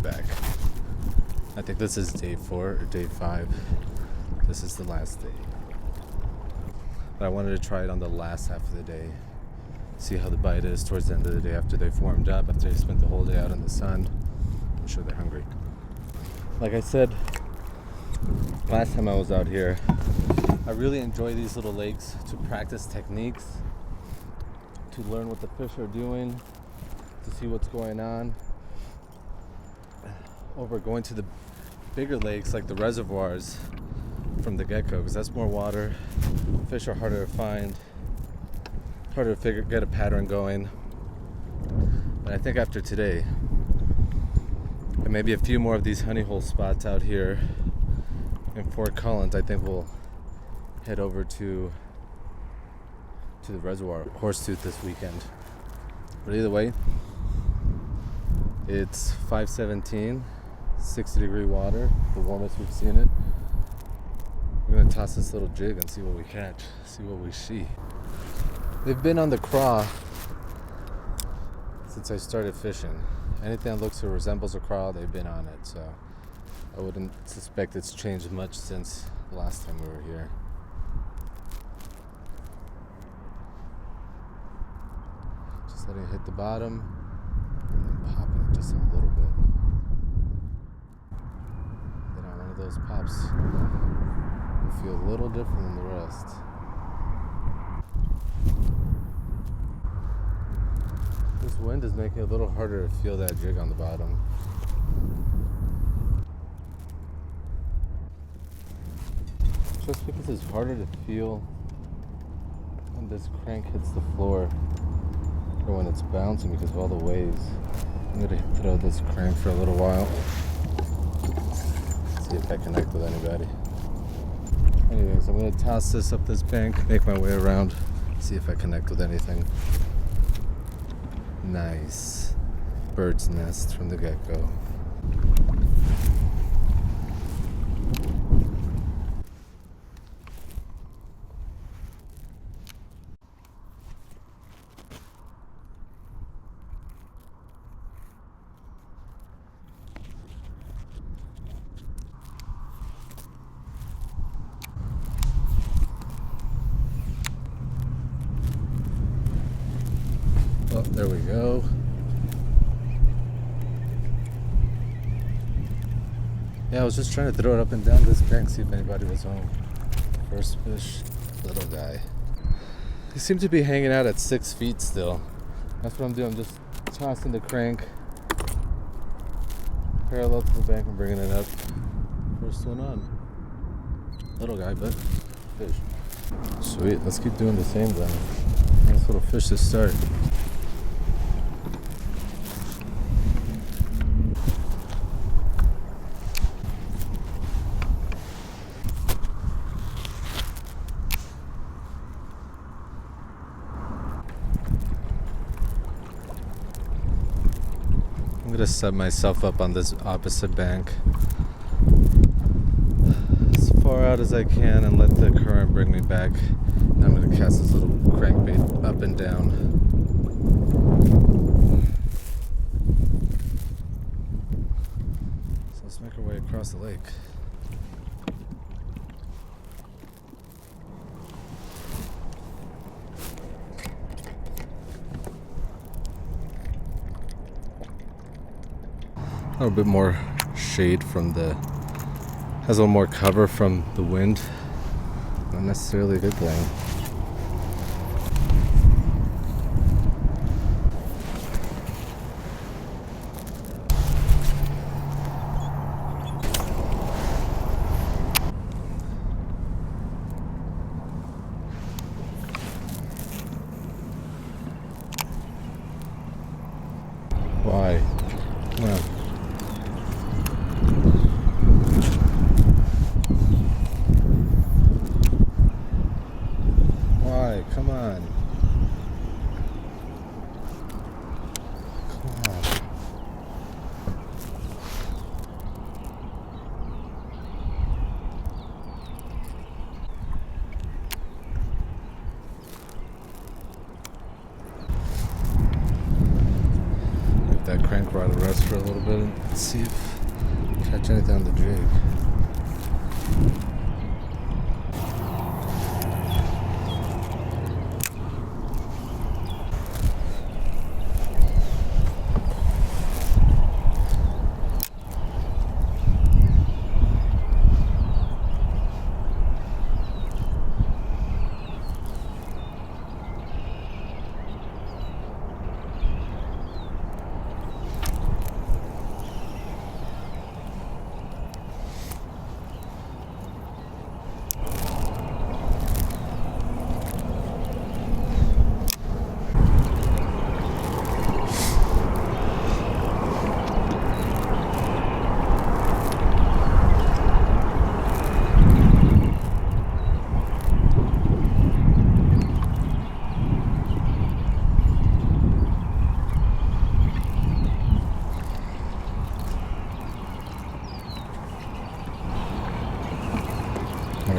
back. I think this is day 4 or day 5. This is the last day. But I wanted to try it on the last half of the day. See how the bite is towards the end of the day after they've warmed up, after they spent the whole day out in the sun. I'm sure they're hungry. Like I said last time I was out here, I really enjoy these little lakes to practice techniques, to learn what the fish are doing, to see what's going on. Over going to the bigger lakes like the reservoirs from the get-go, because that's more water. Fish are harder to find, harder to get a pattern going. But I think after today, and maybe a few more of these honey hole spots out here in Fort Collins, I think we'll head over to the reservoir, Horsetooth, this weekend. But either way, it's 5:17, 60-degree water, the warmest we've seen it. We're gonna toss this little jig and see what we catch, see what we see. They've been on the craw since I started fishing. Anything that looks or resembles a craw, they've been on it, so I wouldn't suspect it's changed much since the last time we were here. Just letting it hit the bottom and then popping it just a little bit. Then on one of those pops, you feel a little different than the rest. This wind is making it a little harder to feel that jig on the bottom. Just because it's harder to feel when this crank hits the floor or when it's bouncing because of all the waves. I'm gonna throw this crank for a little while. See if I connect with anybody. Anyways, I'm gonna toss this up this bank, make my way around, see if I connect with anything. Nice. Bird's nest from the get-go. Oh, there we go. Yeah, I was just trying to throw it up and down this bank, see if anybody was home. First fish, little guy. He seemed to be hanging out at 6 feet still. That's what I'm doing. I'm just tossing the crank parallel to the bank and bringing it up. First one on. Little guy, but fish. Sweet, let's keep doing the same then. Nice little fish to start. I'm gonna set myself up on this opposite bank as far out as I can and let the current bring me back. And I'm gonna cast this little crankbait up and down. So let's make our way across the lake. A little bit more shade from has a little more cover from the wind. Not necessarily a good thing. Why? Come on. Come on. Come on. Get that crank rod gotta rest for a little bit and see if I catch anything on the jig.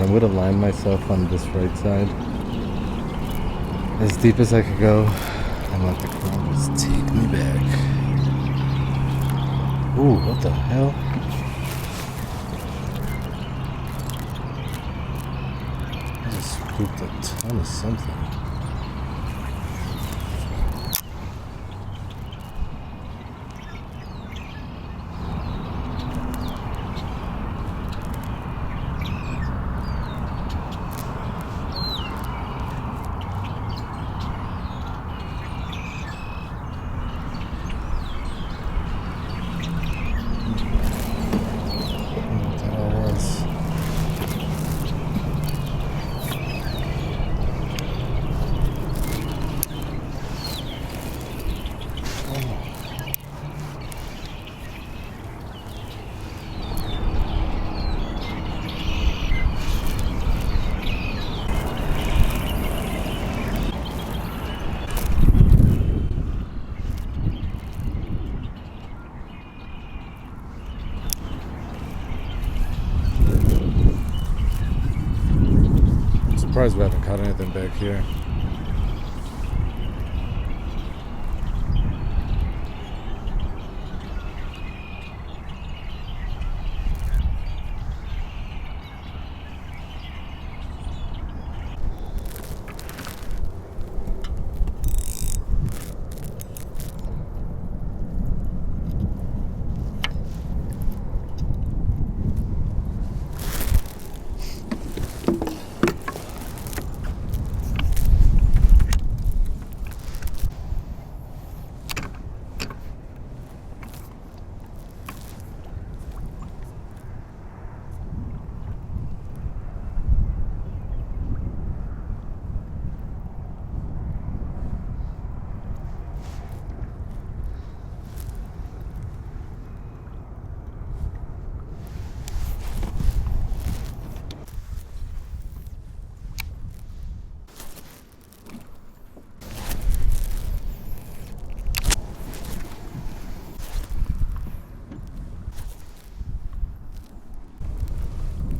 I'm going to line myself on this right side as deep as I could go and let the current just take me back. Ooh, what the hell? I just scooped a ton of something. Surprised we haven't caught anything back here.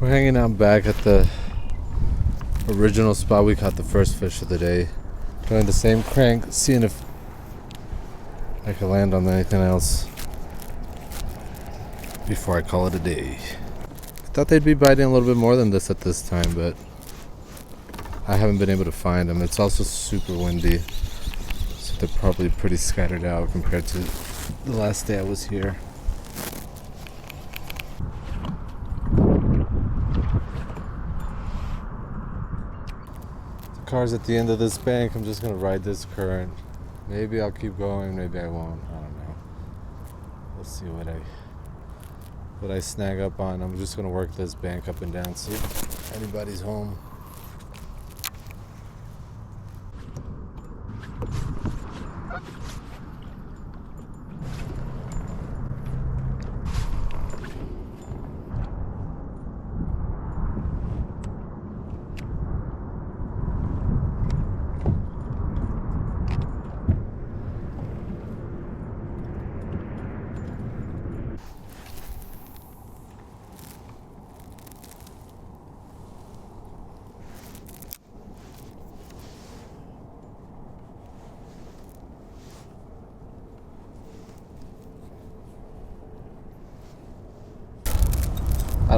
We're hanging out back at the original spot we caught the first fish of the day. Doing the same crank, seeing if I can land on anything else before I call it a day. I thought they'd be biting a little bit more than this at this time, but I haven't been able to find them. It's also super windy, so they're probably pretty scattered out compared to the last day I was here. Car's at the end of this bank. I'm just gonna ride this current. Maybe I'll keep going, maybe I won't. I don't know. We'll see what I snag up on. I'm just gonna work this bank up and down, see if anybody's home.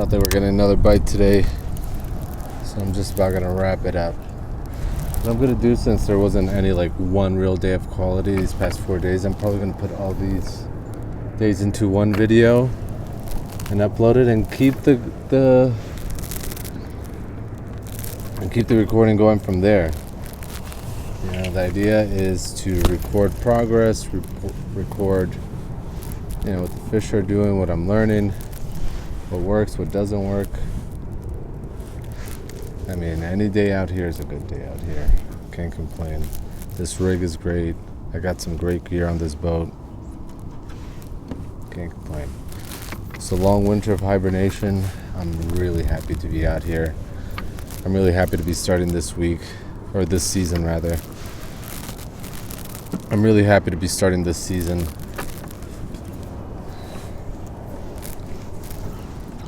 don't think we're getting another bite today, so I'm just about gonna wrap it up. What I'm gonna do, since there wasn't any like one real day of quality these past 4 days, I'm probably gonna put all these days into one video and upload it and keep the recording going from there. You know, the idea is to record progress, record, you know, what the fish are doing, what I'm learning, what works, what doesn't work. I mean, any day out here is a good day out here. Can't complain. This rig is great. I got some great gear on this boat. Can't complain. It's a long winter of hibernation. I'm really happy to be out here. I'm really happy to be starting this week, or this season rather. I'm really happy to be starting this season.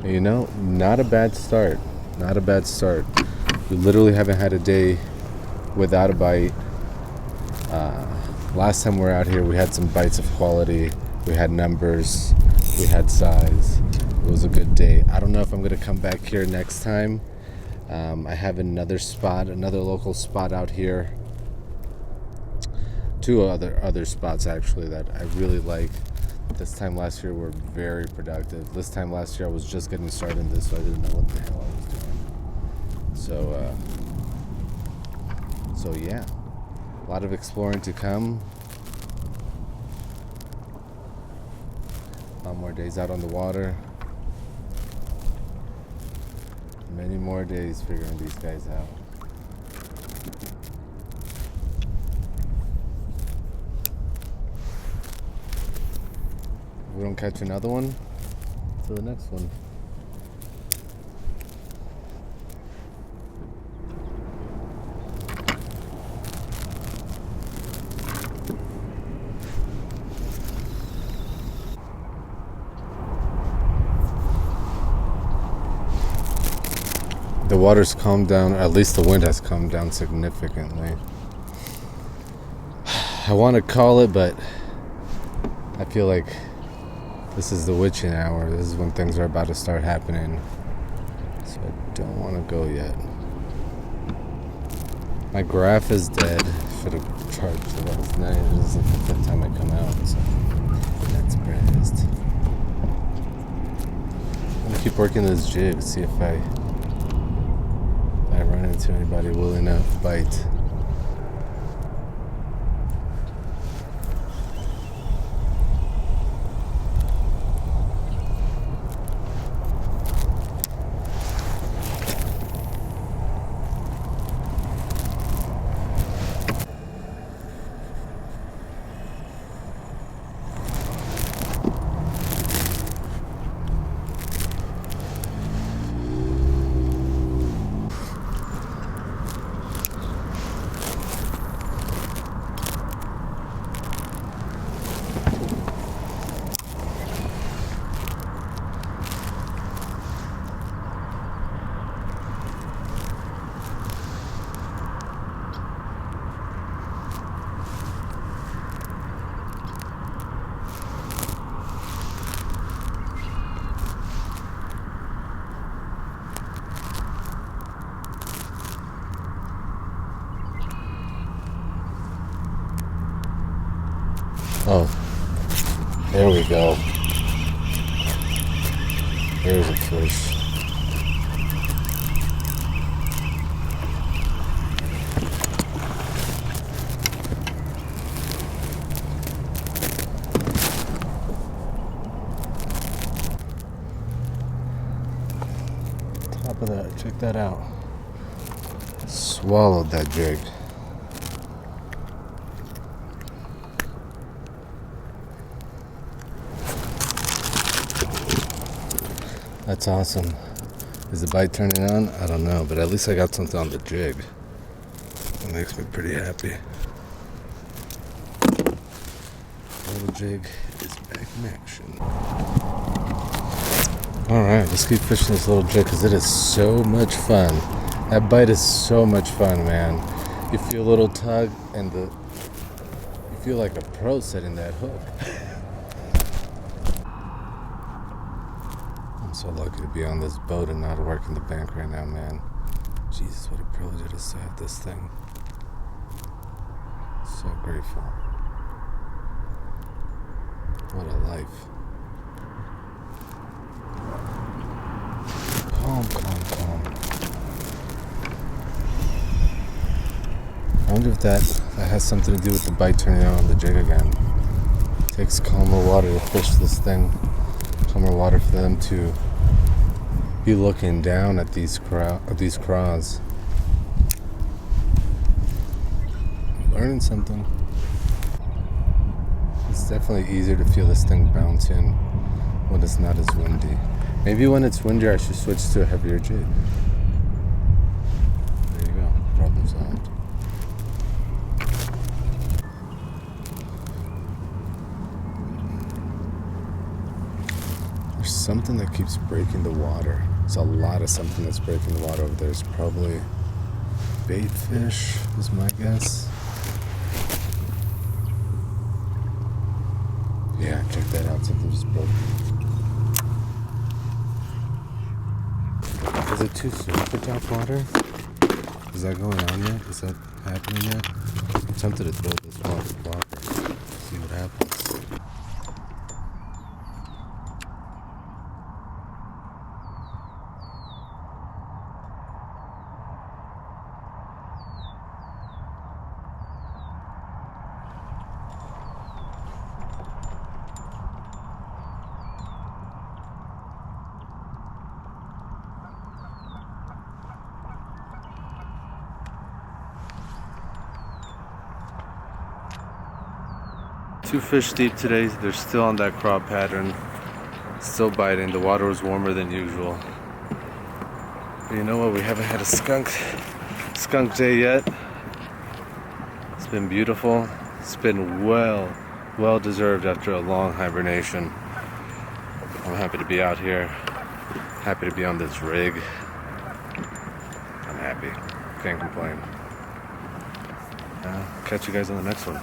You know, not a bad start. Not a bad start. We literally haven't had a day without a bite. Last time we were out here, we had some bites of quality. We had numbers. We had size. It was a good day. I don't know if I'm going to come back here next time. I have another spot, another local spot out here. Two other spots actually that I really like. This time last year were very productive. This time last year I was just getting started in this, so I didn't know what the hell I was doing. So yeah, a lot of exploring to come. A lot more days out on the water. Many more days figuring these guys out. If we don't catch another one, to the next one. The water's calmed down, or at least the wind has calmed down significantly. I want to call it, but I feel like this is the witching hour. This is when things are about to start happening. So I don't want to go yet. My graph is dead. Should have charged it last night. This is the fifth time I come out, so that's pressed. I'm gonna keep working this jig, see if I run into anybody willing to bite. Oh, there we go. There's a fish. Top of that, check that out. Swallowed that jig. That's awesome. Is the bite turning on? I don't know, but at least I got something on the jig. That makes me pretty happy. Little jig is back in action. Alright, let's keep fishing this little jig because it is so much fun. That bite is so much fun, man. You feel a little tug and you feel like a pro setting that hook. I'm so lucky to be on this boat and not working the bank right now, man. Jesus, what a privilege it is to have this thing. So grateful. What a life. Calm, calm, calm. I wonder if that has something to do with the bite turning on the jig again. It takes calmer water to fish this thing. Calmer water for them to be looking down at these craws. Learning something. It's definitely easier to feel this thing bounce in when it's not as windy. Maybe when it's windier I should switch to a heavier jig. There you go. Problem solved. There's something that keeps breaking the water. There's a lot of something that's breaking the water over there. It's probably bait fish, is my guess. Yeah, check that out. Something just broke. Is it too soon for top water? Is that going on yet? Is that happening yet? I'm tempted to throw this water blocker. See what happens. Two fish deep today. They're still on that craw pattern. Still biting. The water was warmer than usual. But you know what? We haven't had a skunk day yet. It's been beautiful. It's been well deserved after a long hibernation. I'm happy to be out here. Happy to be on this rig. I'm happy. Can't complain. Catch you guys on the next one.